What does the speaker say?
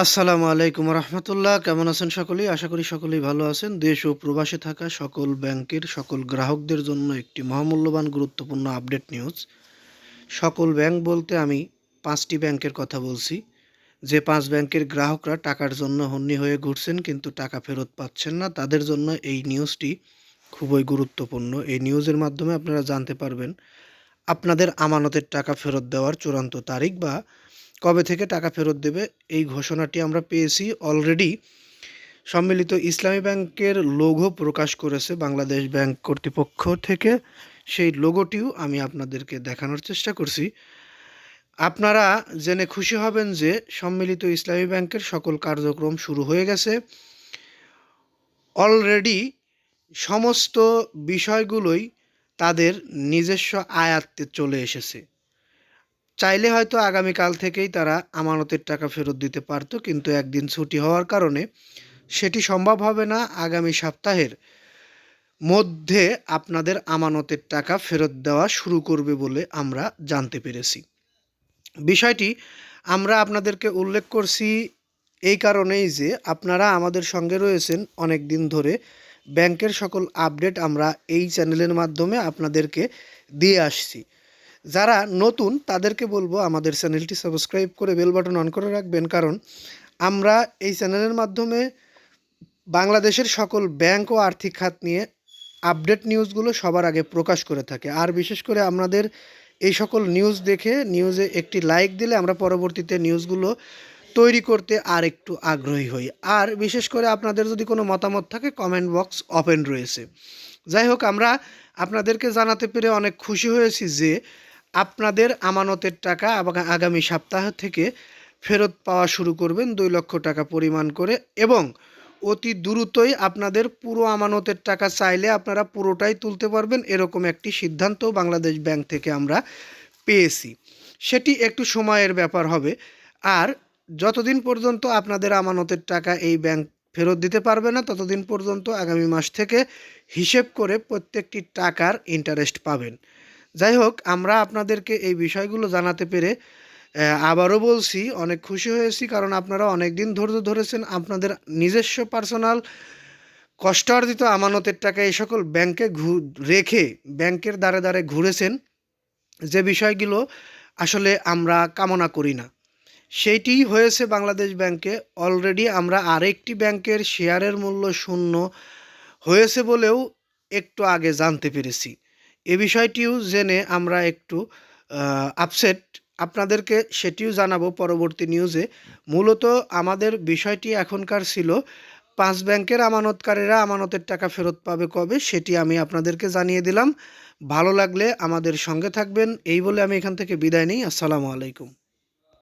আসসালামু আলাইকুম রহমতুল্লাহ। কেমন আছেন সকলেই? আশা করি সকলেই ভালো আছেন। দেশ ও প্রবাসে থাকা সকল ব্যাংকের সকল গ্রাহকদের জন্য একটি মহামূল্যবান গুরুত্বপূর্ণ আপডেট নিউজ। সকল ব্যাংক বলতে আমি ৫টি ব্যাংকের কথা বলছি। যে ৫ ব্যাংকের গ্রাহকরা টাকার জন্য হন্যে হয়ে ঘুরছেন কিন্তু টাকা ফেরত পাচ্ছেন না, তাদের জন্য এই নিউজটি খুবই গুরুত্বপূর্ণ। এই নিউজের মাধ্যমে আপনারা জানতে পারবেন আপনাদের আমানতের টাকা ফেরত দেওয়ার চূড়ান্ত তারিখ বা কবে থেকে টাকা ফেরত দেবে। এই ঘোষণাটি আমরা পেয়েছি অলরেডি। সম্মিলিত ইসলামী ব্যাংকের লোগো প্রকাশ করেছে বাংলাদেশ ব্যাংক কর্তৃপক্ষ থেকে। সেই লোগোটিও আমি আপনাদেরকে দেখানোর চেষ্টা করছি। আপনারা জেনে খুশি হবেন যে সম্মিলিত ইসলামী ব্যাংকের সকল কার্যক্রম শুরু হয়ে গেছে অলরেডি। সমস্ত বিষয়গুলোই তাদের নিজস্ব আয়াত্তে চলে এসেছে। চাইলে হয়তো আগামীকাল থেকেই তারা আমানতের টাকা ফেরত দিতে পারত, কিন্তু একদিন ছুটি হওয়ার কারণে সেটি সম্ভব হবে না। আগামী সপ্তাহের মধ্যে আপনাদের আমানতের টাকা ফেরত দেওয়া শুরু করবে বলে আমরা জানতে পেরেছি। বিষয়টি আমরা আপনাদেরকে উল্লেখ করছি এই কারণেই যে আপনারা আমাদের সঙ্গে রয়েছেন অনেক দিন ধরে। ব্যাংকের সকল আপডেট আমরা এই চ্যানেলের মাধ্যমে আপনাদেরকে দিয়ে আসছি। যারা নতুন তাদেরকে বলবো আমাদের চ্যানেলটি সাবস্ক্রাইব করে বেল বাটন অন করে রাখবেন, কারণ আমরা এই চ্যানেলের মাধ্যমে বাংলাদেশের সকল ব্যাংক ও আর্থিক খাত নিয়ে আপডেট নিউজগুলো সবার আগে প্রকাশ করে থাকে। আর বিশেষ করে আমাদের এই সকল নিউজ দেখে নিউজে একটি লাইক দিলে আমরা পরবর্তীতে নিউজগুলো তৈরি করতে আর একটু আগ্রহী হই। আর বিশেষ করে আপনাদের যদি কোনো মতামত থাকে কমেন্ট বক্স ওপেন রয়েছে। যাই হোক, আমরা আপনাদেরকে জানাতে পেরে অনেক খুশি হয়েছি যে আপনাদের আমানতের টাকা আগামী সপ্তাহ থেকে ফেরত পাওয়া শুরু করবেন ২ লক্ষ টাকা পরিমাণ করে, এবং অতি দ্রুতই আপনাদের পুরো আমানতের টাকা চাইলে আপনারা পুরোটাই তুলতে পারবেন, এরকম একটি সিদ্ধান্ত বাংলাদেশ ব্যাংক থেকে আমরা পেয়েছি। সেটি একটু সময়ের ব্যাপার হবে। আর যতদিন পর্যন্ত আপনাদের আমানতের টাকা এই ব্যাংক ফেরত দিতে পারবে না, ততদিন পর্যন্ত আগামী মাস থেকে হিসেব করে প্রত্যেকটি টাকার ইন্টারেস্ট পাবেন। যাই হোক, আমরা আপনাদেরকে এই বিষয়গুলো জানাতে পেরে আবারও বলছি অনেক খুশি হয়েছি, কারণ আপনারা অনেক দিন ধৈর্য ধরেছেন। আপনাদের নিজস্ব পার্সোনাল কষ্টার্জিত আমানতের টাকা এই সকল ব্যাংকে রেখে ব্যাংকের দ্বারে দ্বারে ঘুরেছেন, যে বিষয়গুলো আসলে আমরা কামনা করি না, সেইটিই হয়েছে বাংলাদেশ ব্যাংকে। অলরেডি আমরা আরেকটি ব্যাংকের শেয়ারের মূল্য শূন্য হয়েছে বলেও একটু আগে জানতে পেরেছি। এ বিষয়টিও জেনে আমরা একটু আপসেট। আপনাদেরকে সেটিও জানাবো পরবর্তী নিউজে। মূলত আমাদের বিষয়টি এখনকার ছিল ৫ ব্যাংকের আমানতকারীরা আমানতের টাকা ফেরত পাবে কবে, সেটি আমি আপনাদেরকে জানিয়ে দিলাম। ভালো লাগলে আমাদের সঙ্গে থাকবেন, এই বলে আমি এখান থেকে বিদায় নিই। আসসালামু আলাইকুম।